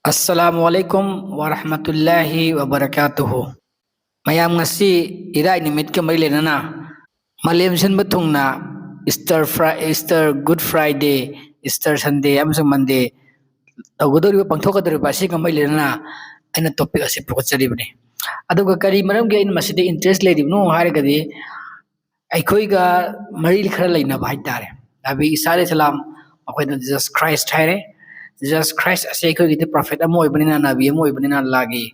Assalamualaikum warahmatullahi wabarakatuh. Mayam ngasi irai nimit ka mai lenana. Malim sin batungna Easter Good Friday, Easter Sunday amsung Monday. Tawgodori pangthokadori ba si ka mai lenana. Aina topic asi pukachari bane. Aduga kari maram ge in maside interest lady no haragadi ꯑꯩꯈꯣꯏꯒ ꯃꯔꯤ ꯈꯔ ꯂꯩꯅꯕ ꯍꯥꯏꯇꯥꯔꯦ ꯅꯕꯤ ꯏꯁꯥ ꯑꯂꯩꯍꯤ ꯁꯂꯥꯝ ꯑꯩꯈꯣꯏꯅ Jesus Christ ꯍꯥꯏꯔꯦ Jesus Christ ꯑꯁꯤ ꯑꯩꯈꯣꯏꯒꯤꯗꯤ ꯄ꯭ꯔꯣꯐꯦꯠ ꯑꯃ ꯑꯣꯏꯕꯅꯤꯅ ꯅꯕꯤ ꯑꯃ ꯑꯣꯏꯕꯅꯤꯅ ꯑꯜꯂꯥꯍꯒꯤ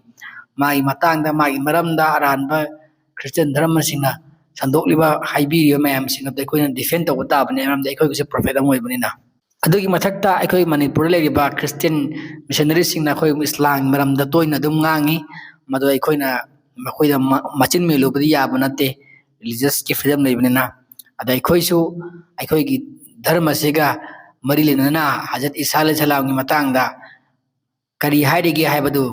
ꯃꯥꯒꯤ ꯃꯇꯥꯡꯗ ꯃꯥꯒꯤ ꯃꯔꯝꯗ ꯑꯔꯥꯟꯕ ꯈ꯭ꯔꯤꯁꯇꯤꯌꯟ ꯙꯔꯃꯁꯤꯡꯅ ꯁꯟꯗꯣꯛꯂꯤꯕ ꯍꯥꯏꯕꯤꯔꯤꯕ ꯃꯌꯥꯝꯁꯤꯡ ꯑꯗꯨ ꯑꯩꯈꯣꯏꯅ ꯗꯤꯐꯦꯟ ꯇꯧꯕ ꯇꯥꯕꯅꯤ ꯃꯔꯝꯗꯤ ꯑꯩꯈꯣꯏꯒꯤꯁꯨ ꯄ꯭ꯔꯣꯐꯦꯠ ꯑꯃ ꯑꯣꯏꯕꯅꯤꯅ ꯑꯗꯨꯒꯤ ꯃꯊꯛꯇ ꯑꯩꯈꯣꯏ ꯃꯅꯤꯄꯨꯔꯗ ꯂꯩꯔꯤꯕ ꯈ꯭ꯔꯤꯁꯇꯤꯌꯟ ꯃꯤꯁꯅꯔꯤꯁꯤꯡꯅ ꯑꯩꯈꯣꯏ ꯏꯁꯂꯥꯝꯒꯤ ꯃꯔꯝꯗ ꯇꯣꯏꯅ ꯑꯗꯨꯝ ꯉꯥꯡꯉꯤ ꯃꯗꯨ ꯑꯩꯈꯣꯏꯅ ꯃꯈꯣꯏꯗ ꯃꯆꯤꯟ ꯃꯦꯜꯂꯨꯕꯗꯤ ꯌꯥꯕ ꯅꯠꯇꯦ ꯔꯤꯂꯤꯖꯤꯌꯁꯀꯤ ꯐ꯭रीडम ꯂꯩꯕꯅꯤꯅ ꯑꯗ ꯑꯩꯈꯣꯏꯁꯨ ꯑꯩꯈꯣꯏꯒꯤ ꯙꯔꯃꯁꯤꯒ ꯃꯔꯤ ꯂꯩꯅꯅ ꯍꯖꯔꯠ ꯏꯁꯥ ꯑꯂꯩꯍꯤ ꯁꯂꯥꯝꯒꯤ ꯃꯇꯥꯡꯗ ꯀꯔꯤ ꯍꯥꯏꯔꯤꯒꯦ ꯍꯥꯏꯕꯗꯨ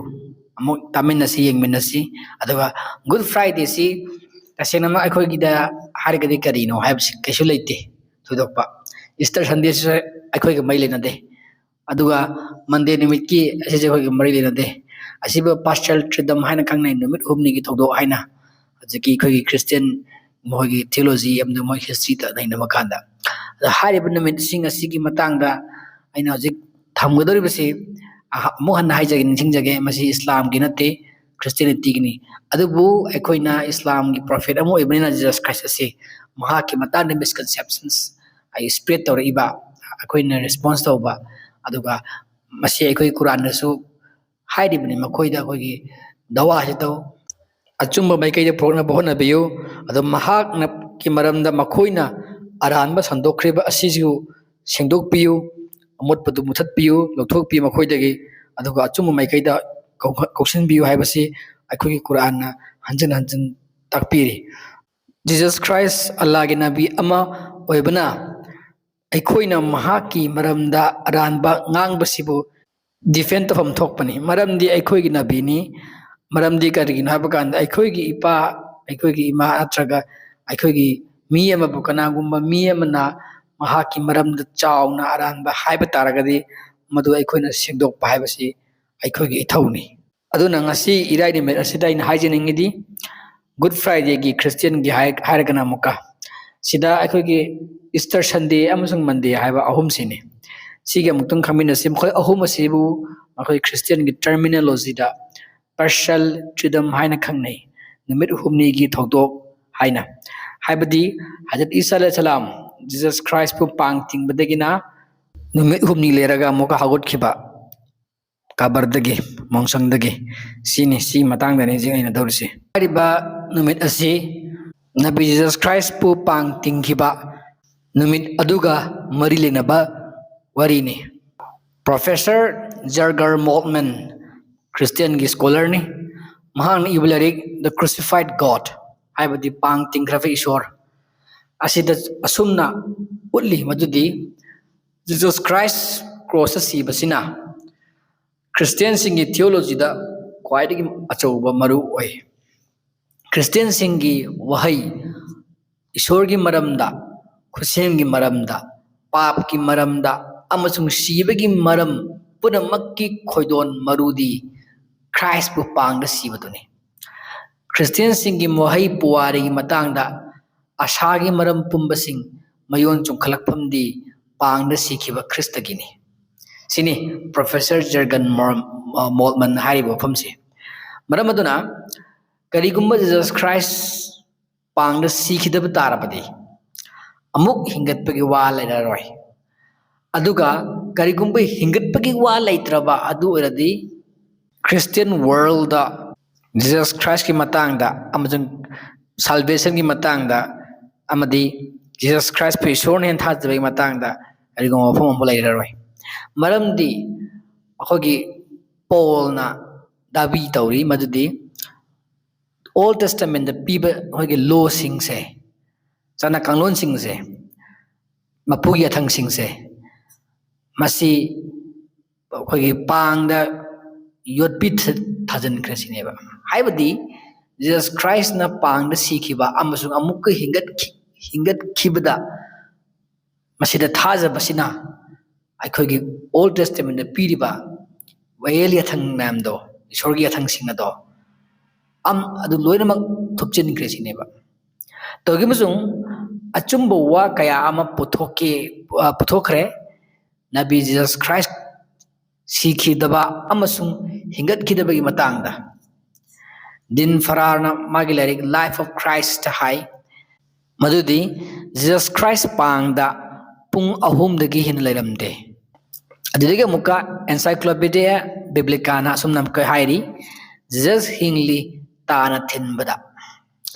ꯑꯃꯨꯛ ꯇꯥꯃꯤꯟꯅꯁꯤ ꯌꯦꯡꯃꯤꯟꯅꯁꯤ ꯑꯗꯨꯒ ꯒꯨꯗ ꯐ꯭ꯔꯥꯏꯗꯦꯁꯤ ꯇꯁꯦꯡꯅꯃꯛ ꯑꯩꯈꯣꯏꯒꯤꯗ ꯍꯥꯏꯔꯒꯗꯤ ꯀꯔꯤꯅꯣ ꯍꯥꯏꯕꯁꯤ ꯀꯩꯁꯨ ꯂꯩꯇꯦ ꯊꯣꯏꯗꯣꯛꯄ ꯏꯁꯇꯔ ꯁꯟꯗꯦꯁꯤꯁꯨ ꯑꯩꯈꯣꯏꯒ ꯃꯔꯤ ꯂꯩꯅꯗꯦ ꯑꯗꯨꯒ ꯃꯟꯗꯦ ꯅꯨꯃꯤꯠꯀꯤ ꯑꯁꯤꯁꯨ ꯑꯩꯈꯣꯏꯒ ꯃꯔꯤ ꯂꯩꯅꯗꯦ ꯑꯁꯤꯕꯨ ꯄꯥꯁꯆꯔꯦꯜ ꯇ꯭ꯔꯤꯗꯝ ꯍꯥꯏꯅ ꯈꯪꯅꯩ ꯅꯨꯃꯤꯠ ꯍꯨꯝꯅꯤꯒꯤ ꯊꯧꯗꯣꯛ ꯍꯥꯏꯅ ꯍꯧꯖꯤꯛꯀꯤ ꯑꯩꯈꯣꯏꯒꯤ ꯈ꯭ꯔꯤꯁꯇꯤꯌꯟ ꯃꯣꯏꯒꯤ ꯊꯤꯑꯣꯂꯣꯖꯤ ꯑꯃꯗꯤ ꯃꯣꯏ ꯍꯤꯁꯇ꯭ꯔꯤꯗ ꯅꯩꯅꯕ ꯀꯥꯟꯗ ꯑꯗ ꯍꯥꯏꯔꯤꯕ ꯅꯨꯃꯤꯠꯁꯤꯡ ꯑꯁꯤꯒꯤ ꯃꯇꯥꯡꯗ ꯑꯩꯅ ꯍꯧꯖꯤꯛ ꯊꯝꯒꯗꯧꯔꯤꯕꯁꯤ ꯑꯃꯨꯛ ꯍꯟꯅ ꯍꯥꯏꯖꯒꯦ ꯅꯤꯡꯁꯤꯡꯖꯒꯦ ꯃꯁꯤ ꯏꯁꯂꯥꯝꯒꯤ ꯅꯠꯇꯦ ꯈ꯭ꯔꯤꯁꯇꯤꯌanityꯒꯤꯅꯤ ꯑꯗꯨꯕꯨ ꯑꯩꯈꯣꯏꯅ ꯏꯁꯂꯥꯝꯒꯤ ꯄ꯭ꯔꯣꯐꯦꯠ ꯑꯃ ꯑꯣꯏꯕꯅꯤꯅ ꯖꯤꯖꯁ ꯈ꯭ꯔꯥꯏꯁ ꯑꯁꯤ ꯃꯍꯥꯛꯀꯤ ꯃꯇꯥꯡꯗ ꯃꯤꯁꯀꯟꯁꯦꯞꯁꯟꯁ ꯑꯩ ꯁ꯭ꯄ꯭ꯔꯦꯗ ꯇꯧꯔꯛꯏꯕ ꯑꯩꯈꯣꯏꯅ ꯔꯦꯁꯄꯣꯟꯁ ꯇꯧꯕ ꯑꯗꯨꯒ ꯃꯁꯤ ꯑꯩꯈꯣꯏ ꯀꯨꯔꯥꯟꯗꯁꯨ ꯍꯥꯏꯔꯤꯕꯅꯤ ꯃꯈꯣꯏꯗ ꯑꯩꯈꯣꯏꯒꯤ ꯗꯋꯥꯁꯤ ꯇꯧ ꯑꯆꯨꯝꯕ ꯃꯥꯏꯀꯩꯗ ꯄꯨꯔꯛꯅꯕ ꯍꯣꯠꯅꯕꯤꯌꯨ ꯑꯗꯣ ꯃꯍꯥꯛꯅ ꯀꯤ ꯃꯔꯝꯗ ꯃꯈꯣꯏꯅ ꯑꯔꯥꯟꯕ ꯁꯟꯗꯣꯛꯈ꯭ꯔꯤꯕ ꯑꯁꯤꯁꯨ ꯁꯦꯡꯗꯣꯛꯄꯤꯌꯨ ꯑꯃꯣꯠꯄꯗꯨ ꯃꯨꯊꯠꯄꯤꯌꯨ ꯂꯧꯊꯣꯛꯄꯤꯌꯨ ꯃꯈꯣꯏꯗꯒꯤ ꯑꯗꯨꯒ ꯑꯆꯨꯝꯕ ꯃꯥꯏꯀꯩꯗ ꯀꯧꯁꯤꯟꯕꯤꯌꯨ ꯍꯥꯏꯕꯁꯤ ꯑꯩꯈꯣꯏꯒꯤ ꯀꯨꯔꯥꯟꯅ ꯍꯟꯖꯤꯟ ꯍꯟꯖꯤꯟ ꯇꯥꯛꯄꯤꯔꯤ ꯖꯤꯖꯁ ꯈ꯭ꯔꯥꯏꯁ ꯑꯜꯂꯥꯍꯒꯤ ꯅꯕꯤ ꯑꯃ ꯑꯣꯏꯕꯅ ꯑꯩꯈꯣꯏꯅ ꯃꯍꯥꯛꯀꯤ ꯃꯔꯝꯗ ꯑꯔꯥꯟꯕ ꯉꯥꯡꯕꯁꯤꯕꯨ ꯗꯤꯐꯦꯟ ꯇꯧꯐꯝ ꯊꯣꯛꯄꯅꯤ ꯃꯔꯝꯗꯤ ꯑꯩꯈꯣꯏꯒꯤ ꯅꯕꯤꯅꯤ ꯃꯔꯝꯗꯤ ꯀꯔꯤꯒꯤꯅꯣ ꯍꯥꯏꯕ ꯀꯥꯟꯗ ꯑꯩꯈꯣꯏꯒꯤ ꯏꯄꯥ ꯑꯩꯈꯣꯏꯒꯤ ꯏꯃꯥ ꯅꯠꯇ꯭ꯔꯒ ꯑꯩꯈꯣꯏꯒꯤ ꯃꯤ ꯑꯃꯕꯨ ꯀꯅꯥꯒꯨꯝꯕ ꯃꯤ ꯑꯃꯅ ꯃꯍꯥꯛꯀꯤ ꯃꯔꯝꯗ ꯆꯥꯎꯅ ꯑꯔꯥꯟꯕ ꯍꯥꯏꯕ ꯇꯥꯔꯒꯗꯤ ꯃꯗꯨ ꯑꯩꯈꯣꯏꯅ ꯁꯦꯡꯗꯣꯛꯄ ꯍꯥꯏꯕꯁꯤ ꯑꯩꯈꯣꯏꯒꯤ ꯏꯊꯧꯅꯤ ꯑꯗꯨꯅ ꯉꯁꯤ ꯏꯔꯥꯏ ꯅꯨꯃꯤꯠ ꯑꯁꯤꯗ ꯑꯩꯅ ꯍꯥꯏꯖꯅꯤꯡꯉꯤꯗꯤ ꯒꯨꯗ ꯐ꯭ꯔꯥꯏꯗꯦꯒꯤ ꯈ꯭ꯔꯤꯁꯇꯤꯌꯟꯒꯤ ꯍꯥꯏꯔꯒꯅ ꯑꯃꯨꯛꯀ ꯁꯤꯗ ꯑꯩꯈꯣꯏꯒꯤ ꯏꯁꯇꯔ ꯁꯟꯗꯦ ꯑꯃꯁꯨꯡ ꯃꯟꯗꯦ ꯍꯥꯏꯕ ꯑꯍꯨꯝꯁꯤꯅꯤ ꯁꯤꯒꯤ ꯑꯃꯨꯛꯇꯪ ꯈꯪꯃꯤꯟꯅꯁꯤ ꯃꯈꯣꯏ ꯑꯍꯨꯝ ꯑꯁꯤꯕꯨ ꯑꯩꯈꯣꯏ ꯈ꯭ꯔꯤꯁꯇꯤꯌꯟꯒꯤ ꯇꯔꯃꯤꯅꯣꯂꯣꯖꯤꯗ ꯄꯥꯔꯁꯤꯌꯦꯜ ꯇ꯭ꯔꯤꯗꯝ ꯍꯥꯏꯅ ꯈꯪꯅꯩ ꯅꯨꯃꯤꯠ ꯍꯨꯝꯅꯤꯒꯤ ꯊꯧꯗꯣꯛ ꯍꯥꯏꯅ ꯍꯥꯏꯕꯗꯤ ꯍꯖꯔꯠ ꯏꯁꯥ ꯑꯂꯩꯍꯤ ꯁꯂꯥꯝ ꯖꯤꯖꯁ ꯈ꯭ꯔꯥꯏꯁꯄꯨ ꯄꯥꯡ ꯇꯤꯡꯕꯗꯒꯤꯅ ꯅꯨꯃꯤꯠ ꯍꯨꯝꯅꯤ ꯂꯩꯔꯒ ꯑꯃꯨꯛꯀ ꯍꯧꯒꯠꯈꯤꯕ ꯀꯕꯔꯗꯒꯤ ꯃꯣꯡꯁꯪꯗꯒꯤ ꯁꯤ ꯃꯇꯥꯡꯗꯅꯤ ꯍꯧꯖꯤꯛ ꯑꯩꯅ ꯇꯧꯔꯤꯁꯤ ꯍꯥꯏꯔꯤꯕ ꯅꯨꯃꯤꯠ ꯑꯁꯤ ꯅꯕꯤ ꯖꯤꯖꯁ ꯈ꯭ꯔꯥꯏꯁꯄꯨ ꯄꯥꯡ ꯇꯤꯡꯈꯤꯕ ꯅꯨꯃꯤꯠ ꯑꯗꯨꯒ ꯃꯔꯤ ꯂꯩꯅꯕ ꯋꯥꯔꯤꯅꯤ ꯄ꯭ꯔꯣꯐꯦꯁꯔ ꯖꯔꯒꯔ ꯃꯣꯜꯠꯃꯦꯟ ꯈ꯭ꯔꯤꯁꯇꯤꯌꯟꯒꯤ ꯁ꯭ꯀꯣꯂꯔꯅꯤ ꯃꯍꯥꯛꯅ ꯏꯕ ꯂꯥꯏꯔꯤꯛ ꯗ ꯀ꯭ꯔꯨꯁꯤꯐꯥꯏꯠ ꯒꯣꯗ ꯍꯥꯏꯕꯗꯤ ꯄꯥꯡ ꯇꯤꯡꯈ꯭ꯔꯕ ꯏꯁꯣꯔ ꯑꯁꯤꯗ ꯑꯁꯨꯝꯅ ꯎꯠꯂꯤ ꯃꯗꯨꯗꯤ ꯖꯤꯖꯁ ꯈ꯭ꯔꯥꯏꯁ ꯀ꯭ꯔꯣꯁꯇ ꯁꯤꯕꯁꯤꯅ ꯈ꯭ꯔꯤꯁꯇꯤꯌꯟꯁꯤꯡꯒꯤ ꯊꯤꯑꯣꯂꯣꯖꯤꯗ ꯈ꯭ꯋꯥꯏꯗꯒꯤ ꯑꯆꯧꯕ ꯃꯔꯨ ꯑꯣꯏ ꯈ꯭ꯔꯤꯁꯇꯤꯌꯟꯁꯤꯡꯒꯤ ꯋꯥꯍꯩ ꯏꯁꯣꯔꯒꯤ ꯃꯔꯝꯗ ꯈꯨꯠꯁꯦꯝꯒꯤ ꯃꯔꯝꯗ ꯄꯥꯞꯀꯤ ꯃꯔꯝꯗ ꯑꯃꯁꯨꯡ ꯁꯤꯕꯒꯤ ꯃꯔꯝ ꯄꯨꯝꯅꯃꯛꯀꯤ ꯈꯣꯏꯗꯣꯟ ꯃꯔꯨꯗꯤ ꯈ꯭ꯔꯥꯏꯁꯄꯨ ꯄꯥꯡꯗ ꯁꯤꯕꯗꯨꯅꯤ ꯈ꯭ꯔꯤꯁꯇꯤꯌꯟꯁꯤꯡꯒꯤ ꯋꯥꯍꯩ ꯄꯨꯋꯥꯔꯤꯒꯤ ꯃꯇꯥꯡꯗ ꯑꯁꯥꯒꯤ ꯃꯔꯝ ꯄꯨꯝꯕꯁꯤꯡ ꯃꯌꯣꯟ ꯆꯨꯝꯈꯠꯂꯛꯐꯝꯗꯤ ꯄꯥꯡꯗ ꯁꯤꯈꯤꯕ ꯈ꯭ꯔꯤꯁꯇꯒꯤꯅꯤ ꯁꯤꯅꯤ ꯄ꯭ꯔꯣꯐꯦꯁꯔ ꯖꯔꯒꯟ ꯃꯣꯜꯠꯃꯟ ꯍꯥꯏꯔꯤꯕ ꯋꯥꯐꯝꯁꯤ ꯃꯔꯝ ꯑꯗꯨꯅ ꯀꯔꯤꯒꯨꯝꯕ ꯖꯤꯖꯁ ꯈ꯭ꯔꯥꯏꯁ ꯄꯥꯡꯗ ꯁꯤꯈꯤꯗꯕ ꯇꯥꯔꯕꯗꯤ ꯑꯃꯨꯛ ꯍꯤꯡꯒꯠꯄꯒꯤ ꯋꯥ ꯂꯩꯔꯔꯣꯏ ꯑꯗꯨꯒ ꯀꯔꯤꯒꯨꯝꯕ ꯍꯤꯡꯒꯠꯄꯒꯤ ꯋꯥ ꯂꯩꯇ꯭ꯔꯕ ꯑꯗꯨ ꯑꯣꯏꯔꯗꯤ ꯈ꯭ꯔꯤꯁꯇꯤꯌꯟ ꯋꯥꯔꯜꯗ ꯖꯤꯖꯁ ꯈ꯭ꯔꯥꯏꯁꯀꯤ ꯃꯇꯥꯡꯗ ꯑꯃꯁꯨꯡ ꯁꯥꯜꯚꯦꯁꯟꯒꯤ ꯃꯇꯥꯡꯗ ꯑꯃꯗꯤ ꯖꯤꯖꯁ ꯈ꯭ꯔꯥꯏꯁꯄꯨ ꯏꯁꯣꯔꯅ ꯍꯦꯟꯅ ꯊꯥꯖꯕꯒꯤ ꯃꯇꯥꯡꯗ ꯀꯔꯤꯒꯨꯝꯕ ꯋꯥꯐꯝ ꯑꯃ ꯂꯩꯔꯔꯣꯏ ꯃꯔꯝꯗꯤ ꯑꯩꯈꯣꯏꯒꯤ ꯄꯣꯜꯅ ꯗꯥꯕꯤ ꯇꯧꯔꯤ ꯃꯗꯨꯗꯤ ꯑꯣꯜ ꯇꯦꯁꯇꯃꯦꯟꯗ ꯄꯤꯕ ꯑꯩꯈꯣꯏꯒꯤ ꯂꯣꯁꯤꯡꯁꯦ ꯆꯠꯅ ꯀꯥꯡꯂꯣꯟꯁꯤꯡꯁꯦ ꯃꯄꯨꯒꯤ ꯌꯥꯊꯪꯁꯤꯡꯁꯦ ꯃꯁꯤ ꯑꯩꯈꯣꯏꯒꯤ ꯄꯥꯡꯗ ꯌꯣꯠꯄꯤ ꯊꯥꯖꯤꯟꯈ꯭ꯔꯦ ꯁꯤꯅꯦꯕ ꯍꯥꯏꯕꯗꯤ ꯖꯤꯖꯁ ꯈ꯭ꯔꯥꯏꯁꯅ ꯄꯥꯡꯗ ꯁꯤꯈꯤꯕ ꯑꯃꯁꯨꯡ ꯑꯃꯨꯛꯀ ꯍꯤꯡꯒꯠꯈꯤꯕꯗ ꯃꯁꯤꯗ ꯊꯥꯖꯕꯁꯤꯅ ꯑꯩꯈꯣꯏꯒꯤ ꯑꯣꯜ ꯇꯦꯁꯇꯃꯦꯟꯗ ꯄꯤꯔꯤꯕ ꯋꯥꯌꯦꯜ ꯌꯥꯊꯪ ꯃꯌꯥꯝꯗꯣ ꯏꯁꯣꯔꯒꯤ ꯌꯥꯊꯪꯁꯤꯡ ꯑꯗꯣ ꯑꯗꯨ ꯂꯣꯏꯅꯃꯛ ꯊꯨꯞꯆꯤꯟꯈ꯭ꯔꯦ ꯁꯤꯅꯦꯕ ꯇꯧꯒꯤ ꯑꯃꯁꯨꯡ ꯑꯆꯨꯝꯕ ꯋꯥ ꯀꯌꯥ ꯑꯃ ꯄꯨꯊꯣꯛꯈ꯭ꯔꯦ ꯅꯕꯤ ꯖꯤꯖꯁ ꯈ꯭ꯔꯥꯏꯁ ꯁꯤꯈꯤꯗꯕ ꯑꯃꯁꯨꯡ ꯍꯤꯡꯒꯠꯈꯤꯗꯕꯒꯤ ꯃꯇꯥꯡꯗ ꯗꯤꯟ ꯐꯔꯥꯔꯅ ꯃꯥꯒꯤ ꯂꯥꯏꯔꯤꯛ ꯂꯥꯏꯐ ꯑꯣꯐ ꯈ꯭ꯔꯥꯏꯁꯇ ꯍꯥꯏ ꯃꯗꯨꯗꯤ ꯖꯤꯖꯁ ꯈ꯭ꯔꯥꯏꯁ ꯄꯥꯡꯗ ꯄꯨꯡ 3ꯗꯒꯤ ꯍꯦꯟꯅ ꯂꯩꯔꯝꯗꯦ ꯑꯗꯨꯗꯒꯤ ꯑꯃꯨꯛꯀ ꯑꯦꯟꯁꯥꯏꯀ꯭ꯂꯣꯄꯤꯗꯤꯌꯥ ꯕꯤꯕ꯭ꯂꯤꯀꯥꯅ ꯑꯁꯨꯝꯅ ꯑꯃꯨꯛꯀ ꯍꯥꯏꯔꯤ ꯖꯤꯖꯁ ꯍꯤꯡꯂꯤ ꯇꯥꯅ ꯊꯤꯟꯕꯗ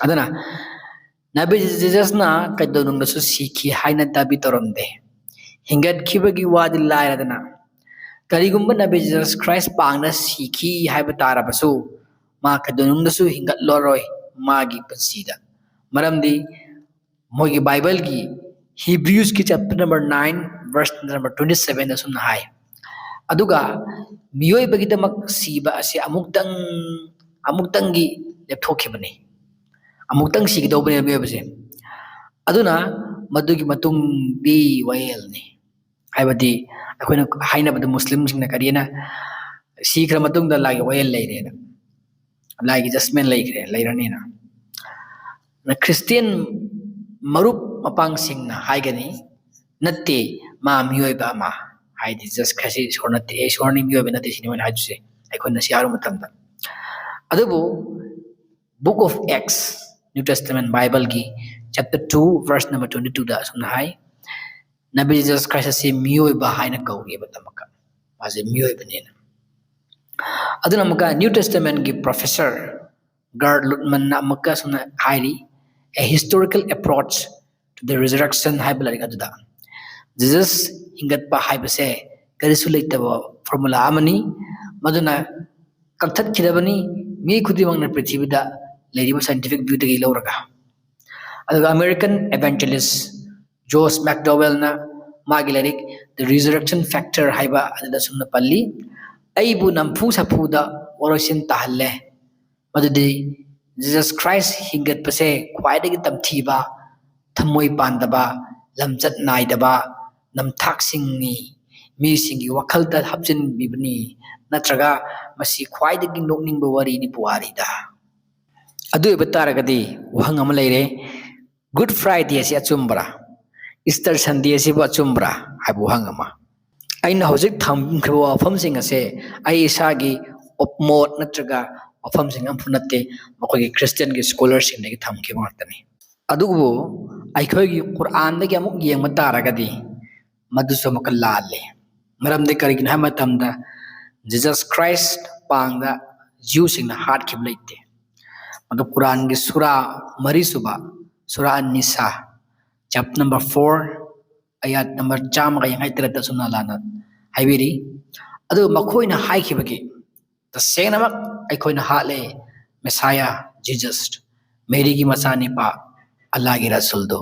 ꯑꯗꯨꯅ ꯅꯕꯤ ꯖꯤꯖꯁꯅ ꯀꯩꯗꯧꯅꯨꯡꯗꯁꯨ ꯁꯤꯈꯤ ꯍꯥꯏꯅ ꯗꯥꯕꯤ ꯇꯧꯔꯝꯗꯦ ꯍꯤꯡꯒꯠꯈꯤꯕꯒꯤ ꯋꯥꯗꯤ ꯂꯥꯏꯔꯗꯅ ꯀꯔꯤꯒꯨꯝꯕ ꯅꯕꯤ ꯖꯤꯖꯁ ꯈ꯭ꯔꯥꯏꯁ ꯄꯥꯡꯅ ꯁꯤꯈꯤ ꯍꯥꯏꯕ ꯇꯥꯔꯕꯁꯨ ꯃꯥ ꯀꯩꯗꯧꯅꯨꯡꯗꯁꯨ ꯍꯤꯡꯒꯠꯂꯔꯣꯏ ꯃꯥꯒꯤ ꯄꯨꯟꯁꯤꯗ ꯃꯔꯝꯗꯤ ꯃꯣꯏꯒꯤ ꯕꯥꯏꯕꯜꯒꯤ ꯍꯤꯕ꯭ꯔꯤꯌꯨꯁꯀꯤ ꯆꯦꯞꯇꯔ ꯅꯝꯕꯔ 9 ꯚꯔꯁ ꯅꯝꯕꯔ 27 ꯑꯁꯨꯝꯅ ꯍꯥꯏ ꯑꯗꯨꯒ ꯃꯤꯑꯣꯏꯕꯒꯤꯗꯃꯛ ꯁꯤꯕ ꯑꯁꯤ ꯑꯃꯨꯛꯇꯪꯒꯤ ꯂꯦꯞꯊꯣꯛꯈꯤꯕꯅꯤ ꯑꯃꯨꯛꯇꯪ ꯁꯤꯒꯗꯧꯕꯅꯦ ꯃꯤꯑꯣꯏꯕꯁꯦ ꯑꯗꯨꯅ ꯃꯗꯨꯒꯤ ꯃꯇꯨꯡꯗꯤ ꯋꯥꯌꯦꯜꯅꯤ ꯍꯥꯏꯕꯗꯤ ꯑꯩꯈꯣꯏꯅ ꯍꯥꯏꯅꯕꯗ ꯃꯨꯁꯂꯤꯝꯁꯤꯡꯅ ꯀꯔꯤꯅ ꯁꯤꯈ꯭ꯔ ꯃꯇꯨꯡꯗ ꯂꯥꯏꯒꯤ ꯋꯥꯌꯦꯜ ꯂꯩꯔꯦꯅ ꯂꯥꯏꯒꯤ ꯖꯁꯃꯦꯟ ꯂꯩꯔꯅꯤꯅ ꯈ꯭ꯔꯤꯁꯇꯤꯌꯟ ꯃꯔꯨꯞ ꯃꯄꯥꯡꯁꯤꯡꯅ ꯍꯥꯏꯒꯅꯤ ꯅꯠꯇꯦ ꯃꯥ ꯃꯤꯑꯣꯏꯕ ꯑꯃ ꯍꯥꯏꯗꯤ ꯖꯁ ꯈ꯭ꯔꯤꯁ ꯏꯁꯣꯔ ꯅꯠꯇꯦ ꯏꯁꯣꯔꯅꯤ ꯃꯤꯑꯣꯏꯕ ꯅꯠꯇꯦ ꯁꯤꯅꯤ ꯃꯣꯏꯅ ꯍꯥꯏꯗꯣꯏꯁꯦ ꯑꯩꯈꯣꯏꯅ ꯁꯤ ꯌꯥꯎꯕ ꯃꯇꯝꯗ ꯑꯗꯨꯕꯨ book of Acts New Testament ꯕꯥꯏꯕꯜꯒꯤ ꯆꯦꯞꯇꯔ 2 ꯚꯔꯁ ꯅꯝꯕर 22ꯗ ꯑꯁꯨꯝꯅ ꯍꯥꯏ ꯅꯕꯤ ꯖꯤꯖꯁ ꯈ꯭ꯔꯥꯏꯁ ꯑꯁꯤ ꯃꯤꯑꯣꯏꯕ ꯍꯥꯏꯅ ꯀꯧꯔꯤꯕ ꯑꯃꯨꯛꯀ ꯃꯥꯁꯦ ꯃꯤꯑꯣꯏꯕꯅꯦꯅ ꯑꯗꯨꯅ ꯑꯃꯨꯛꯀ ꯅ꯭ꯌꯨ ꯇꯦꯁꯇꯃꯦꯟꯒꯤ ꯄ꯭ꯔꯣꯐꯦꯁꯔ ꯒꯥꯔꯠ ꯂꯨꯠꯃꯟꯅ ꯑꯃꯨꯛꯀ ꯑꯁꯨꯝꯅ ꯍꯥꯏꯔꯤ a historical approach to the resurrection ꯍꯥꯏꯕ ꯂꯥꯏꯔꯤꯛ ꯑꯗꯨꯗ ꯖꯤꯖꯁ ꯍꯤꯡꯒꯠꯄ ꯍꯥꯏꯕꯁꯦ ꯀꯔꯤꯁꯨ ꯂꯩꯇꯕ ꯐꯣꯔꯃꯨꯂꯥ ꯑꯃꯅꯤ ꯃꯗꯨꯅ ꯀꯛꯊꯠꯈꯤꯗꯕꯅꯤ ꯃꯤ ꯈꯨꯗꯤꯡꯃꯛꯅ ꯄ꯭ꯔꯤꯊꯤꯕꯤꯗ ꯂꯩꯔꯤꯕ ꯁꯥꯏꯟꯇꯤꯐꯤꯛ ꯚ꯭ꯌꯨꯗꯒꯤ ꯂꯧꯔꯒ ꯑꯗꯨꯒ ꯑꯃꯦꯔꯤꯀꯟ ꯑꯦꯚꯦꯟꯖꯦꯂꯤꯁ ꯖꯣꯁ ꯃꯦꯛꯗꯣꯋꯦꯜꯅ ꯃꯥꯒꯤ ꯂꯥꯏꯔꯤꯛ ꯗ ꯔꯤꯖꯔꯦꯛꯁꯟ ꯐꯦꯛꯇꯔ ꯍꯥꯏꯕ ꯑꯗꯨꯗ ꯁꯨꯝꯅ ꯄꯜꯂꯤ ꯑꯩꯕꯨ ꯅꯝꯐꯨ ꯁꯥꯐꯨꯗ ꯋꯥꯔꯣꯏꯁꯤꯟ ꯇꯥꯍꯜꯂꯦ ꯃꯗꯨꯗꯤ ꯖꯤꯖꯁ ꯈ꯭ꯔꯥꯏꯁ ꯍꯤꯡꯒꯠꯄꯁꯦ ꯈ꯭ꯋꯥꯏꯗꯒꯤ ꯇꯝꯊꯤꯕ ꯊꯃꯣꯏ ꯄꯥꯟꯗꯕ ꯂꯝꯆꯠ ꯅꯥꯏꯗꯕ ꯅꯝꯊꯥꯛꯁꯤꯡꯅꯤ ꯃꯤꯁꯤꯡꯒꯤ ꯋꯥꯈꯜꯗ ꯍꯥꯞꯆꯤꯟꯕꯤꯕꯅꯤ ꯅꯠꯇ꯭ꯔꯒ ꯃꯁꯤ ꯈ꯭ꯋꯥꯏꯗꯒꯤ ꯅꯣꯛꯅꯤꯡꯕ ꯋꯥꯔꯤꯅꯤ ꯄꯨꯋꯥꯔꯤꯗ ꯑꯗꯨ ꯑꯣꯏꯕ ꯇꯥꯔꯒꯗꯤ ꯋꯥꯍꯪ ꯑꯃ ꯂꯩꯔꯦ ꯒꯨꯗ ꯐ꯭ꯔꯥꯏꯗꯦ ꯑꯁꯤ ꯑꯆꯨꯝꯕ꯭ꯔꯥ ꯏꯁꯇꯔ ꯁꯟꯗꯦ ꯑꯁꯤꯕꯨ ꯑꯆꯨꯝꯕ꯭ꯔꯥ ꯍꯥꯏꯕ ꯋꯥꯍꯪ ꯑꯃ ꯑꯩꯅ ꯍꯧꯖꯤꯛ ꯊꯝꯈ꯭ꯔꯤꯕ ꯋꯥꯐꯝꯁꯤꯡ ꯑꯁꯦ ꯑꯩ ꯏꯁꯥꯒꯤ ꯃꯣꯠ ꯅꯠꯇ꯭ꯔꯒ ꯋꯥꯐꯝꯁꯤꯡ ꯑꯃꯐꯥꯎ ꯅꯠꯇꯦ ꯃꯈꯣꯏꯒꯤ ꯈ꯭ꯔꯤꯁꯇꯤꯌꯟꯒꯤ ꯁ꯭ꯀꯣꯂꯔꯁꯤꯡꯗꯒꯤ ꯊꯝꯈꯤꯕ ꯉꯥꯛꯇꯅꯤ ꯑꯗꯨꯕꯨ ꯑꯩꯈꯣꯏꯒꯤ ꯀꯨꯔꯥꯟꯗꯒꯤ ꯑꯃꯨꯛ ꯌꯦꯡꯕ ꯇꯥꯔꯒꯗꯤ ꯃꯗꯨꯁꯨ ꯑꯃꯨꯛꯀ ꯂꯥꯜꯂꯦ ꯃꯔꯝꯗꯤ ꯀꯔꯤꯒꯤꯅꯣ ꯍꯥꯏꯕ ꯃꯇꯝꯗ ꯖꯤꯖꯁ ꯈ꯭ꯔꯥꯏꯁ ꯄꯥꯡꯗ ꯖ꯭ꯌꯨꯁꯤꯡꯅ ꯍꯥꯠꯈꯤꯕ ꯂꯩꯇꯦ ꯃꯗꯨ ꯀꯨꯔꯥꯟꯒꯤ ꯁꯨꯔꯥ 3 ꯁꯨꯔꯥ ꯅꯤꯁꯥ ꯆꯦꯞꯇꯔ ꯅꯝꯕꯔ 4 ꯑꯌꯥꯠ ꯅꯝꯕꯔ 153 ꯑꯁꯨꯝꯅ ꯂꯥꯟꯅ ꯍꯥꯏꯕꯤꯔꯤ ꯑꯗꯨꯒ ꯃꯈꯣꯏꯅ ꯍꯥꯏꯈꯤꯕꯒꯤ ꯇꯁꯦꯡꯅꯃꯛ ꯑꯩꯈꯣꯏꯅ ꯍꯥꯠꯂꯦ ꯃꯦꯁꯥꯌꯥ ꯖꯤꯖꯁ ꯃꯦꯔꯤꯒꯤ ꯃꯆꯥꯅꯤꯄꯥ ꯑꯜꯂꯥꯍꯒꯤ ꯔꯁꯨꯜꯗꯣ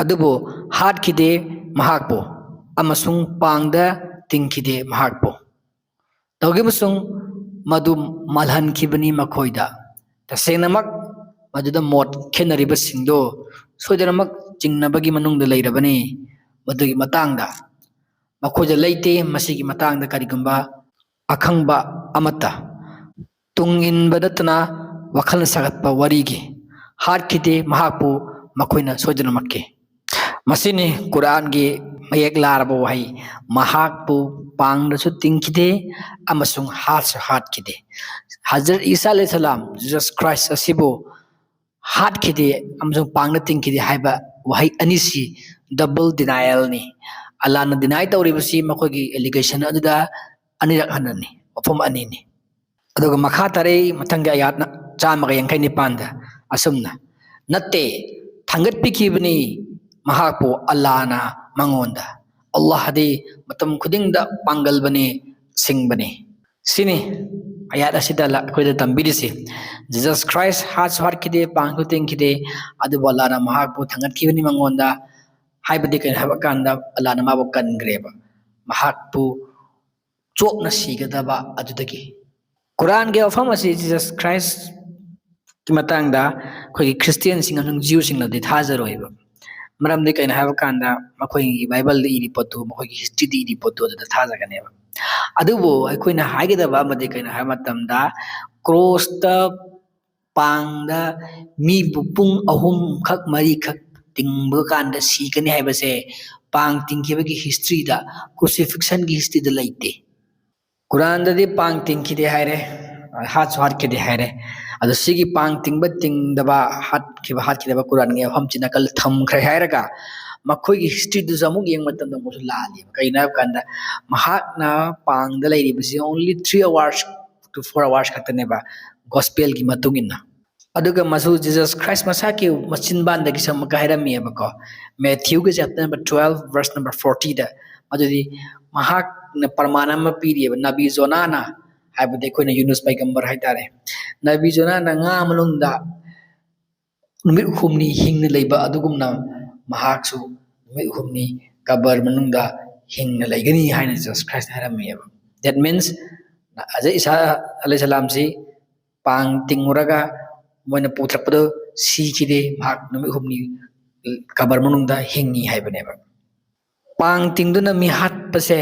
ꯑꯗꯨꯕꯨ ꯍꯥꯠꯈꯤꯗꯦ ꯃꯍꯥꯛꯄꯨ ꯑꯃꯁꯨꯡ ꯄꯥꯡꯗ ꯇꯤꯡꯈꯤꯗꯦ ꯃꯍꯥꯛꯄꯨ ꯇꯧꯈꯤꯕꯁꯨꯡ ꯃꯗꯨ ꯃꯥꯜꯍꯟꯈꯤꯕꯅꯤ ꯃꯈꯣꯏꯗ ꯇꯁꯦꯡꯅꯃꯛ ꯃꯗꯨꯗ ꯃꯣꯠ ꯈꯦꯠꯅꯔꯤꯕꯁꯤꯡꯗꯣ ꯁꯣꯏꯗꯅꯃꯛ ꯆꯤꯡꯅꯕꯒꯤ ꯃꯅꯨꯡꯗ ꯂꯩꯔꯕꯅꯤ ꯃꯗꯨꯒꯤ ꯃꯇꯥꯡꯗ ꯃꯈꯣꯏꯗ ꯂꯩꯇꯦ ꯃꯁꯤꯒꯤ ꯃꯇꯥꯡꯗ ꯀꯔꯤꯒꯨꯝꯕ ꯑꯈꯪꯕ ꯑꯃꯠꯇ ꯇꯨꯡ ꯏꯟꯕ ꯅꯠꯇꯅ ꯋꯥꯈꯜ ꯁꯥꯒꯠꯄ ꯋꯥꯔꯤꯒꯤ ꯍꯥꯠꯈꯤꯗꯦ ꯃꯍꯥꯛꯄꯨ ꯃꯈꯣꯏꯅ ꯁꯣꯏꯗꯅꯃꯛꯀꯤ ꯃꯁꯤꯅꯤ ꯀꯨꯔꯥꯟꯒꯤ ꯃꯌꯦꯛ ꯂꯥꯔꯕ ꯋꯥꯍꯩ ꯃꯍꯥꯛꯄꯨ ꯄꯥꯡꯗꯁꯨ ꯇꯤꯡꯈꯤꯗꯦ ꯑꯃꯁꯨꯡ ꯍꯥꯠꯁꯨ ꯍꯥꯠꯈꯤꯗꯦ ꯍꯖꯔꯠ ꯏꯁꯥ ꯑꯂꯩꯍꯤꯁꯁꯂꯥꯝ ꯖꯤꯖꯁ ꯈ꯭ꯔꯥꯏꯁ ꯑꯁꯤꯕꯨ ꯍꯥꯠꯈꯤꯗꯦ ꯑꯃꯁꯨꯡ ꯄꯥꯡꯗ ꯇꯤꯡꯈꯤꯗꯦ ꯍꯥꯏꯕ ꯋꯥꯍꯩ ꯑꯅꯤꯁꯤ ꯗꯕꯜ ꯗꯤꯅꯥꯏꯜꯅꯤ ꯑꯜꯂꯥꯍꯅ ꯗꯤꯅꯥꯏ ꯇꯧꯔꯤꯕꯁꯤ ꯃꯈꯣꯏꯒꯤ ꯑꯦꯂꯤꯒꯦꯁꯟ ꯑꯗꯨꯗ ꯑꯅꯤꯔꯛ ꯍꯟꯅꯅꯤ ꯋꯥꯐꯝ ꯑꯅꯤꯅꯤ ꯑꯗꯨꯒ ꯃꯈꯥ ꯇꯥꯔꯛꯏ ꯃꯊꯪꯒꯤ ꯑꯌꯥꯠꯅ 159ꯗ ꯑꯁꯨꯝꯅ ꯅꯠꯇꯦ ꯊꯥꯡꯒꯠꯄꯤꯈꯤꯕꯅꯤ ꯃꯍꯥꯛꯄꯨ ꯑꯜꯂꯥꯍꯅ ꯃꯉꯣꯟꯗ ꯑꯜꯂꯥꯍꯗꯤ ꯃꯇꯝ ꯈꯨꯗꯤꯡꯗ ꯄꯥꯡꯒꯜꯕꯅꯤ ꯁꯤꯡꯕꯅꯤ ꯁꯤꯅꯤ ꯑꯌꯥꯠ ꯑꯁꯤꯗ ꯑꯩꯈꯣꯏꯗ ꯇꯝꯕꯤꯔꯤꯁꯤ ꯖꯤꯖꯁ ꯈ꯭ꯔꯥꯏꯁ ꯍꯥꯠꯁꯨ ꯍꯥꯠꯈꯤꯗꯦ ꯄꯥꯡꯁꯨ ꯇꯤꯡꯈꯤꯗꯦ ꯑꯗꯨꯕꯨ ꯑꯜꯂꯥꯍꯅ ꯃꯍꯥꯛꯄꯨ ꯊꯥꯡꯒꯠꯈꯤꯕꯅꯤ ꯃꯉꯣꯟꯗ ꯍꯥꯏꯕꯗꯤ ꯀꯩꯅꯣ ꯍꯥꯏꯕ ꯀꯥꯟꯗ ꯑꯜꯂꯥꯍꯅ ꯃꯥꯕꯨ ꯀꯟꯈ꯭ꯔꯦꯕ ꯃꯍꯥꯛꯄꯨ ꯆꯣꯞꯅ ꯁꯤꯒꯗꯕ ꯑꯗꯨꯗꯒꯤ ꯀꯨꯔꯥꯟꯒꯤ ꯋꯥꯐꯝ ꯑꯁꯤ ꯖꯤꯖꯁ ꯈ꯭ꯔꯥꯏꯁꯀꯤ ꯃꯇꯥꯡꯗ ꯑꯩꯈꯣꯏꯒꯤ ꯈ꯭ꯔꯤꯁꯇꯤꯌꯟꯁꯤꯡ ꯑꯃꯁꯨꯡ ꯖ꯭ꯌꯨꯁꯤꯡꯅꯗꯤ ꯊꯥꯖꯔꯣꯏꯕ ꯃꯔꯝꯗꯤ ꯀꯩꯅꯣ ꯍꯥꯏꯕ ꯀꯥꯟꯗ ꯃꯈꯣꯏꯒꯤ ꯕꯥꯏꯕꯜꯗ ꯏꯔꯤ ꯄꯣꯠꯇꯨ ꯃꯈꯣꯏꯒꯤ ꯍꯤꯁꯇ꯭ꯔꯤꯗ ꯏꯔꯤ ꯄꯣꯠꯇꯨ ꯑꯗꯨꯗ ꯊꯥꯖꯒꯅꯦꯕ ꯑꯗꯨꯕꯨ ꯑꯩꯈꯣꯏꯅ ꯍꯥꯏꯒꯗꯕ ꯑꯃꯗꯤ ꯀꯩꯅꯣ ꯍꯥꯏꯕ ꯃꯇꯝꯗ ꯀ꯭ꯔꯣꯁꯇ ꯄꯥꯡꯗ ꯃꯤꯕꯨ ꯄꯨꯡ 3 ꯈꯛ 4 ꯈꯛ ꯇꯤꯡꯕ ꯀꯥꯟꯗ ꯁꯤꯒꯅꯤ ꯍꯥꯏꯕꯁꯦ ꯄꯥꯡ ꯇꯤꯡꯈꯤꯕꯒꯤ ꯍꯤꯁꯇ꯭ꯔꯤꯗ ꯀ꯭ꯔꯨꯁꯤꯐꯤꯛꯁꯟꯒꯤ ꯍꯤꯁꯇ꯭ꯔꯤꯗ ꯂꯩꯇꯦ ꯀꯨꯔꯥꯟꯗꯗꯤ ꯄꯥꯡ ꯇꯤꯡꯈꯤꯗꯦ ꯍꯥꯏꯔꯦ ꯍꯥꯠꯁꯨ ꯍꯥꯠꯈꯤꯗꯦ ꯍꯥꯏꯔꯦ ꯑꯗꯣ ꯁꯤꯒꯤ ꯄꯥꯡ ꯇꯤꯡꯕ ꯇꯤꯡꯗꯕ ꯍꯥꯠꯈꯤꯗꯕ ꯀꯨꯔꯥꯟꯒꯤ ꯋꯥꯐꯝꯁꯤ ꯅꯥꯀꯜ ꯊꯝꯈ꯭ರೆ ꯍꯥꯏꯔꯒ ꯃꯈꯣꯏꯒꯤ ꯍꯤꯁꯇ꯭ꯔꯤꯗꯨꯁꯨ ꯑꯃꯨꯛ ꯌꯦꯡꯕ ꯃꯇꯝꯗ ꯑꯃꯨꯛꯁꯨ ꯂꯥꯜꯂꯦꯕ ꯀꯩꯅꯣ ꯍꯥꯏꯕ ꯀꯥꯟꯗ ꯃꯍꯥꯛꯅ ꯄꯥꯡꯗ ꯂꯩꯔꯤꯕꯁꯤ only 3 hours to 4 hours ꯈꯛꯇꯅꯦꯕ ꯒꯣꯁꯄꯦꯜꯒꯤ ꯃꯇꯨꯡ ꯏꯟꯅ ꯑꯗꯨꯒ ꯃꯁꯨ ꯖꯤꯖꯁ ꯈ꯭ꯔꯥꯏꯁ ꯃꯁꯥꯒꯤ ꯃꯆꯤꯟꯕꯥꯟꯗꯒꯤꯁꯨ ꯑꯃꯨꯛꯀ ꯍꯥꯏꯔꯝꯃꯤꯑꯕꯀꯣ ꯃꯦꯊ꯭ꯌꯨꯒꯤ ꯆꯦꯞꯇꯔ ꯅꯝꯕꯔ 12 ꯚꯔꯁ ꯅꯝꯕꯔ 40ꯗ ꯃꯗꯨꯗꯤ ꯃꯍꯥꯛꯅ ꯄꯔꯃꯥꯟ ꯑꯃ ꯄꯤꯔꯤꯑꯕ ꯅꯕꯤ ꯖꯣꯅꯥꯅ ꯍꯥꯏꯕꯗꯤ ꯑꯩꯈꯣꯏꯅ ꯌꯨꯅꯨꯁ ꯄꯩꯒꯝꯕꯔ ꯍꯥꯏꯇꯥꯔꯦ ꯅꯕꯤ ꯖꯣꯅꯥꯅ ꯉꯥ ꯃꯅꯨꯡꯗ ꯅꯨꯃꯤꯠ 6ꯅꯤ ꯍꯤꯡꯅ ꯂꯩꯕ ꯑꯗꯨꯒꯨꯝꯅ ꯃꯍꯥꯛꯁꯨ ꯅꯨꯃꯤꯠ 6ꯅꯤ ꯀꯕꯔ ꯃꯅꯨꯡꯗ ꯍꯤꯡꯅ ꯂꯩꯒꯅꯤ ꯍꯥꯏꯅ ꯖꯤꯖꯁ ꯈ꯭ꯔꯥꯏꯁꯅ ꯍꯥꯏꯔꯝꯃꯤꯑꯕ ꯗꯦꯠ ꯃꯤꯟꯁ ꯍꯖꯔꯠ ꯏꯁꯥ ꯑꯂꯩꯍꯤꯁꯁꯂꯥꯝꯁꯤ ꯄꯥꯡ ꯇꯤꯡꯉꯨꯔꯒ ꯃꯣꯏꯅ ꯄꯨꯊꯔꯛꯄꯗꯣ ꯁꯤꯈꯤꯗꯦ ꯃꯍꯥꯛ ꯅꯨꯃꯤꯠ 6ꯅꯤ ꯀꯕꯔ ꯃꯅꯨꯡꯗ ꯍꯤꯡꯉꯤ ꯍꯥꯏꯕꯅꯦꯕ ꯄꯥꯡ ꯇꯤꯡꯗꯨꯅ ꯃꯤ ꯍꯥꯠꯄꯁꯦ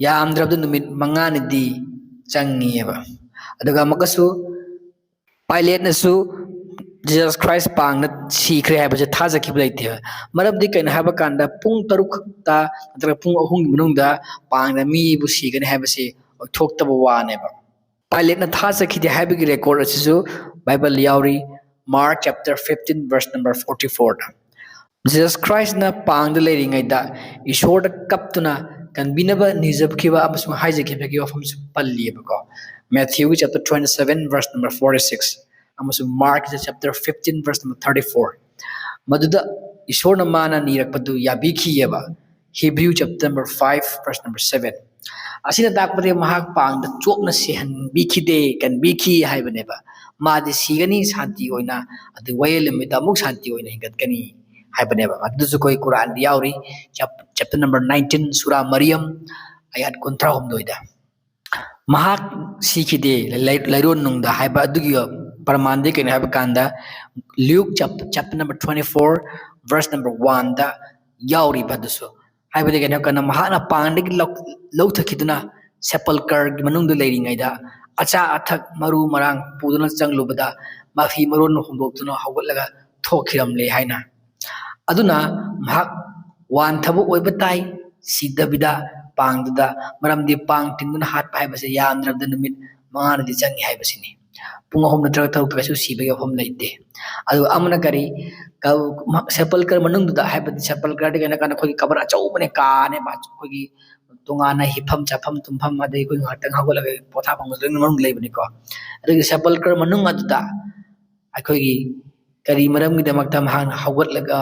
ꯌꯥꯝꯗ꯭ꯔꯕꯗ ꯅꯨꯃꯤꯠ 5 ꯆꯪꯉꯤꯑꯕ ꯑꯗꯨꯒ ꯑꯃꯨꯛꯀꯁꯨ ꯄꯥꯏꯂꯦꯠꯅꯁꯨ ꯖꯤꯖꯁ ꯈ꯭ꯔꯥꯏꯁ ꯄꯥꯡꯅ ꯁꯤꯈ꯭ꯔꯦ ꯍꯥꯏꯕꯁꯦ ꯊꯥꯖꯈꯤꯕ ꯂꯩꯇꯦꯕ ꯃꯔꯝꯗꯤ ꯀꯩꯅꯣ ꯍꯥꯏꯕ ꯀꯥꯟꯗ ꯄꯨꯡ 6 ꯈꯛꯇ ꯅꯠꯇ꯭ꯔꯒ ꯄꯨꯡ 3ꯒꯤ ꯃꯅꯨꯡꯗ ꯄꯥꯡꯅ ꯃꯤꯕꯨ ꯁꯤꯒꯅꯤ ꯍꯥꯏꯕꯁꯤ ꯑꯣꯏꯊꯣꯛꯇꯕ ꯋꯥꯅꯦꯕ ꯄꯥꯏꯂꯦꯠꯅ ꯊꯥꯖꯈꯤꯗꯦ ꯍꯥꯏꯕꯒꯤ ꯔꯦꯀꯣꯔꯠ ꯑꯁꯤꯁꯨ ꯕꯥꯏꯕꯜ ꯌꯥꯎꯔꯤ ꯃꯥꯔꯛ ꯆꯦꯞꯇꯔ 15 ꯚꯔꯁ ꯅꯝꯕꯔ 44ꯗ ꯖꯤꯖꯁ ꯈ꯭ꯔꯥꯏꯁꯅ ꯄꯥꯡꯗ ꯂꯩꯔꯤꯉꯩꯗ ꯏꯁꯣꯔꯗ ꯀꯞꯇꯨꯅ ꯀꯟꯕꯤꯅꯕ ꯅꯤꯖꯈꯤꯕ ꯑꯃꯁꯨꯡ ꯍꯥꯏꯖꯈꯤꯕꯒꯤ ꯋꯥꯐꯝꯁꯨ ꯄꯜꯂꯤꯑꯕꯀꯣ ꯃꯦꯊ꯭ꯌꯨꯒꯤ ꯆꯦꯞꯇꯔ 27 ꯚꯔꯁ ꯅꯝꯕꯔ 46 ꯑꯃꯁꯨꯡ ꯃꯥꯔꯛꯀꯤ ꯆꯦꯞꯇꯔ 15 ꯚꯔꯁ ꯅꯝꯕꯔ 34 ꯃꯗꯨꯗ ꯏꯁꯣꯔꯅ ꯃꯥꯅ ꯅꯤꯔꯛꯄꯗꯨ ꯌꯥꯕꯤꯈꯤꯑꯕ ꯍꯤꯕ꯭ꯔꯨ chapter ꯅꯝꯕर 5 verse number 7 asina takpade mahak pangda chopna sehanbikide kanbiki haibaneba madi sigani shanti oina adu wayelemita amuk shanti oina hingatkani haibaneba adusu koi quran yauri chapter number 19 surah maryam ayat 39 da mahak sikide lairon nungda haiba adugi paramande ken haiba kanda Luke chapter number 24 verse number 1 da yauri badusu हाइबदे केना कना महाना पांडे की लौथखिदुना सेपल्कर की मनुंग लेरिङैदा अचा अथक मरु मरांग पुदुना चंगलुबदा माफी मरोन होंदोक्तुना हौगलगा थोखिरमले हाइना अदुना महाक वान थबु ओइबा ताई सिदबिदा पांगदा मरमदि पांग तिंगुना हात पाइबसे यामद्रबद नुमित मानदि चंगी हाइबसिनी पुंग होम नत्रक थौक तकसु सिबगे होम लेते अदु अमना करी सेपल्कर मनुंगदा हाइबदि सेपल्कर दे केना कना खोगी कबर अचौबने काने बा खोगी तोंगाना हिफम चफम तुम्फम अदे खोगी हटंग हगोलगे पोथा फंगस मनुंग लेबनि को अदि सेपल्कर मनुंग अदुदा अखोगी करी मरमगि दमकता महान हगोलगा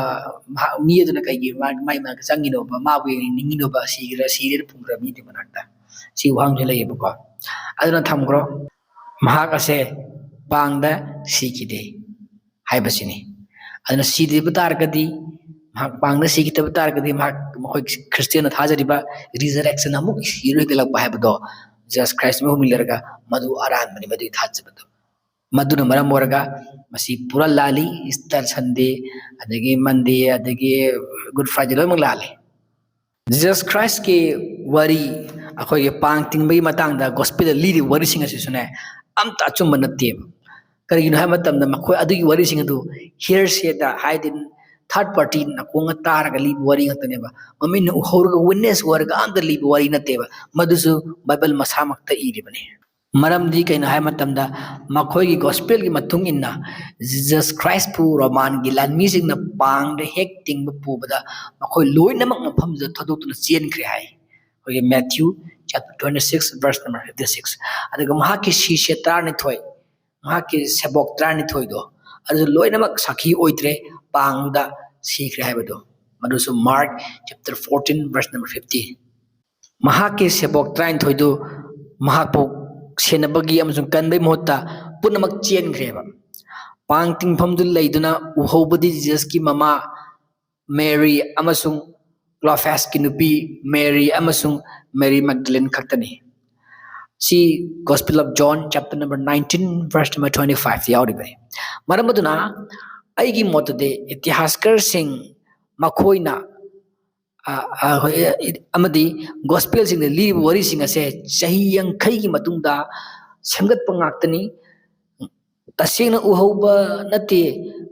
मी अदुना कइगी माइ मा चंगिनो बा माबु निंगिनो बा सिरे फुंग्रा मी दे बनक्ता सी वांग लेबो को अदुना थमग्रो महाक असे पांगदा सिकिदे हाइबसिनी अदुना सिदिबा तारगदी महाक पांगदा सिकितबा तारगदी महाक मखोय क्रिस्टियन थाजरिबा रिजरेक्शन अमुक हिरोगलक हाइबदो जस्ट क्राइस्ट में हुमिलरगा मधु आरान मनि मधु थाजबदो मधुना मरम मोरगा मसी पूरा लाली ईस्टर संडे अदगी मंडे अदगी गुड फ्राइडे लोमक लाले जीसस क्राइस्ट के वरी अखोय पांग तिंगबई मतंगदा गॉस्पेल लीरी वरी सिंग असिसुने अमता अचुम नत्तेब करिगिनो हाय मतमदा मखोय अदुगी वरी सिंग अदु हियर सेदा हाइदिन थर्ड पार्टी नकोंग तारगा लीब वरी ngतनेबा ममिन उहौरगा विटनेस वरगा अंत लीब वरी नत्तेबा मदुसु बाइबल मसामक्ता इरिबने मरमदी कइनो हाय मतमदा मखोयगी गॉस्पेल की मतुंग इन्ना जीसस क्राइस्ट पु रोमान गी लानमी सिंग न पांग दे हेक तिंग पुबदा मखोय लोइनमक मफम ज थदोतुन चेनख्रे हाय होगे मैथ्यू चैप्टर 26 verse number 56 अदुगा महाकी शिष्य तारनि थोय महाकी सेबोक तारनि थोय दो अदु लोइनमक साखी ओइत्रे पांगदा सीख्रे हायबदो मदुसु मार्क चैप्टर 14 verse number 50 महाकी सेबोक तारनि थोय दो महापो सेनबगी अमसुं कनबई मोहता पुनमक चेनख्रेबा पांग तिंगफम दु लैदुना उहौबदी जीसस की ममा मेरी अमसुं क्लोफास की नुपी मेरी अमसुं मेरी मैगडलेन खक्तनी सी gospel of John chapter number 19 verse number 25 यावरिबे मरमदुना आइगी मोतदे इतिहासकर सिंह मखोइना amadi gospel sing the live wari sing ase chahi yankhai gi matungda semgat pangaktani tasena uhauba nate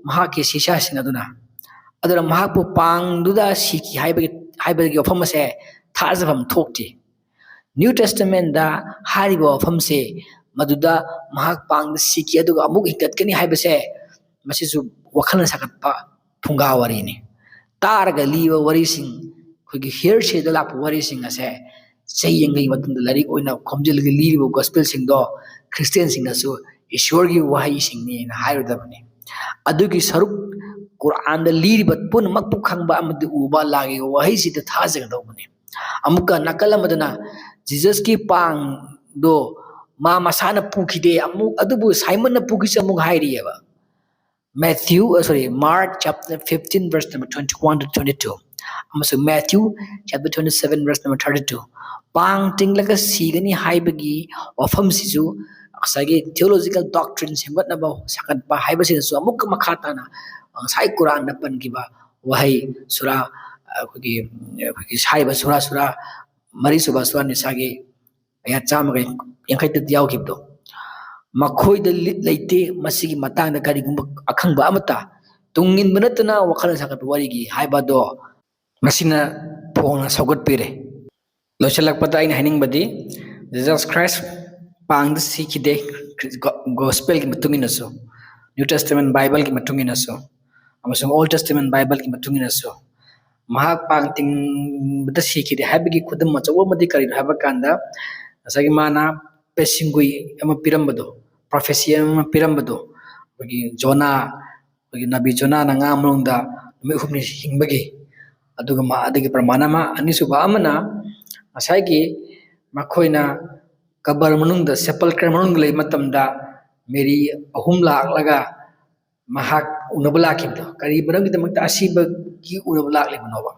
mahaki sisha sing aduna adura mahapu pangduda siki haibagi ofam ase thazafam thokti New Testament da haribo ofam se maduda mahak pangda siki aduga amuk hikatkani haibase masisu wakhalan sakatpa thunga wari ni targa liwa wari sing khoi here se da lap wari sing ase chai yangai matunda larik oina khomjil gi libo gospel sing do Christian sing asu ishwar gi wahai sing ni na hairudabani adugi saruk Quran da liriba pun makpu khangba amadi uba lagi wahai si da thajaga dobani amuka nakala madana Jesus ki pang do ma masana pukhide amu adubu Simon na pukhi amuk hairiyaba Mark chapter 15 verse number 21 to 22 amasu Matthew chapter 27 verse number 32 pang tinglaga sigani haibagi ofam sisu asagi theological doctrine sembat na ba sakat ba haibasi su amuk makhata na sai Quran na pan kiba wahai sura khoi sai ba sura mari suba sura ni sagi aya chama ga yankai ta yaw kibdo makhoi da leite masigi matang da kari gumba akhang ba amata tungin banatna wakhalan sakat wari gi haiba do masina phongna sogot pire losalak pata ina haning badi Jesus Christ pang da sikide gospel ki matungina so New Testament Bible ki matungina so amasung Old Testament Bible ki matungina so mahak pang ting bada sikide haibagi khudam machawo madi kari haba kanda asagi mana pesingui ama pirambado prophecy ama pirambado bagi Jona bagi Nabi Jona na ngamlongda numi humni hingbagi aduga ma adagi pramana ma anisuba amana asagi makhoina kabar manungda sepulchre manung lei matamda meri ahum laga mahak unabala kibdo kari barang kita makta asiba gi unabala le manoba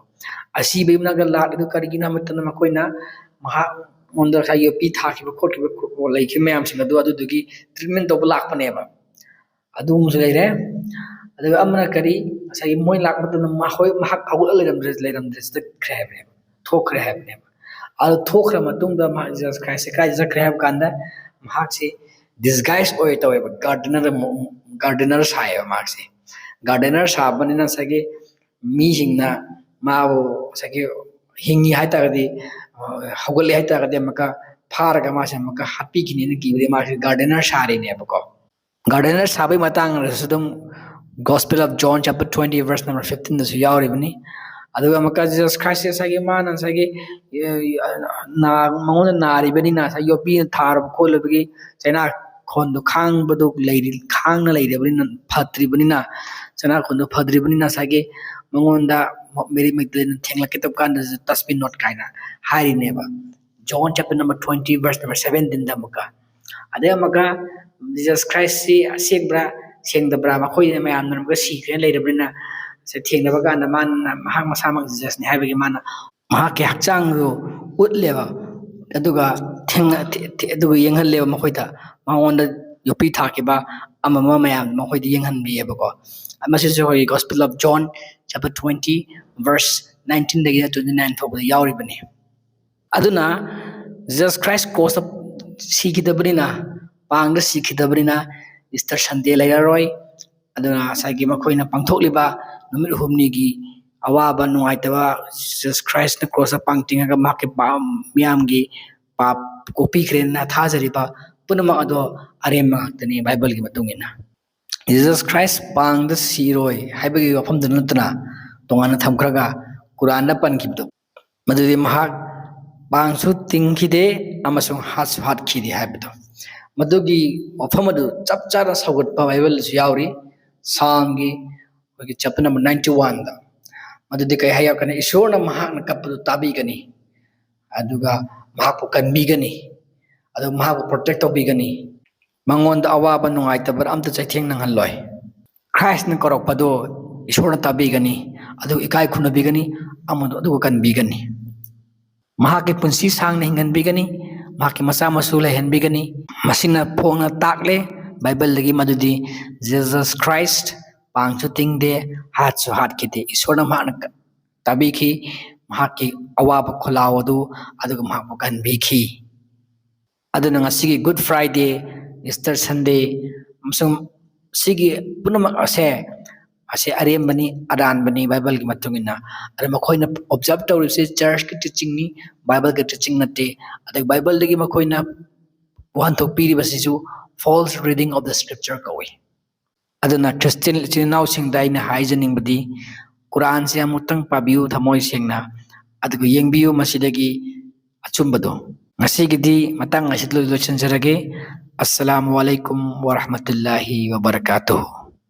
asiba imna ga lag du kari gina matana makhoina mahak onder khayo pi thakiba khotkiba leikhi mayam sing adu dugi treatment do lak paneba adu musu leire adu amna kari asai moi lak matana mahoi mahak awul leram dress the crab thok crab ne adu thokra matungda ma Jesus Christ kai Jesus crab kanda mahak se disguise oi taweba gardener sai mahak se gardener sabanina sage mi hingna mawo sage hingi haita gadi hogol haita gadi maka pharaga ma se maka happy kini ne kibri ma gardener sare ne bako gardener sabai matang rasudum Gospel of John chapter 20 verse number 15 dasu yawri bani aduga maka Jesus Christ sage ma na sage na mangona nari bani na sa yopi thar kholbagi chaina khondo khang badu leiri khang na leiri bani phatri bani na chaina khondo phadri bani na sage mangonda Mary Magdalene thenglake to kan tasbih not kaina hari neba John chapter number 20 verse number 17 da maka ade maka Jesus Christ si asekbra sengdabra makhoi mayam nam ga si kren leidabrina se thengnaba kan man mahak masamang Jesus ni haibagi mana mahak ke hakchang ro utleba aduga aduga yenghal leba makhoida mangonda yopi thakiba amama mayam makhoida yenghan biyeba ko amasisu hoi Gospel of John chapter 20 verse 19 dagi 29 thobda yawri bani aduna Jesus Christ cross sikhidabrina pangda sikhidabrina Easter Sunday lairoi aduna sagi makhoina pangthokliba numit humni gi awaba nuaitaba Jesus Christ na cross pangtinga make pa miam gi pap copy kren na thajariba punama ado arema tani Bible gi matungina Jesus Christ pang the siroi haibagi wafam dunutna tongana thamkraga Quran na pankibdo madudi mahak pang su tingkhide amasung hat khidi haibdo madugi wafam adu chap chara sagot pa Bible su yauri Psalm gi wagi chapter number 91 da madudi kai haya kana ishorna mahak na kapadu tabi gani aduga mahak kanbi gani adu mahak protect obi gani mangonda awaba nungai tabar amta chaitheng nang halloi Christ na korok pado ishorna tabi gani adu ikai khuna bigani amadu adu kan bigani mahake punsi sang na hingan bigani mahake masa masula hen bigani masina phongna takle Bible lagi madudi Jesus Christ pang chu ting de hat su hat kite ishorna mahak tabi ki mahaki awaba khulaw adu aduga mahakpo kanbikhi aduna ngasigi Good Friday Easter Sunday amsung sigi punamak ase arembani aranbani Bible gi matungina ada makoina observe tawrisi church ki teaching ni Bible ki teaching nate adag Bible dagi makoina wanthok piri basisu false reading of the scripture kawi aduna Christian chinau sing daina haijaning badi Quran se amutang pabiu thamoi singna adugu yengbiu masidagi achumbado ngasigidi matang asidlo lo chanjarage assalamu alaikum warahmatullahi wabarakatuh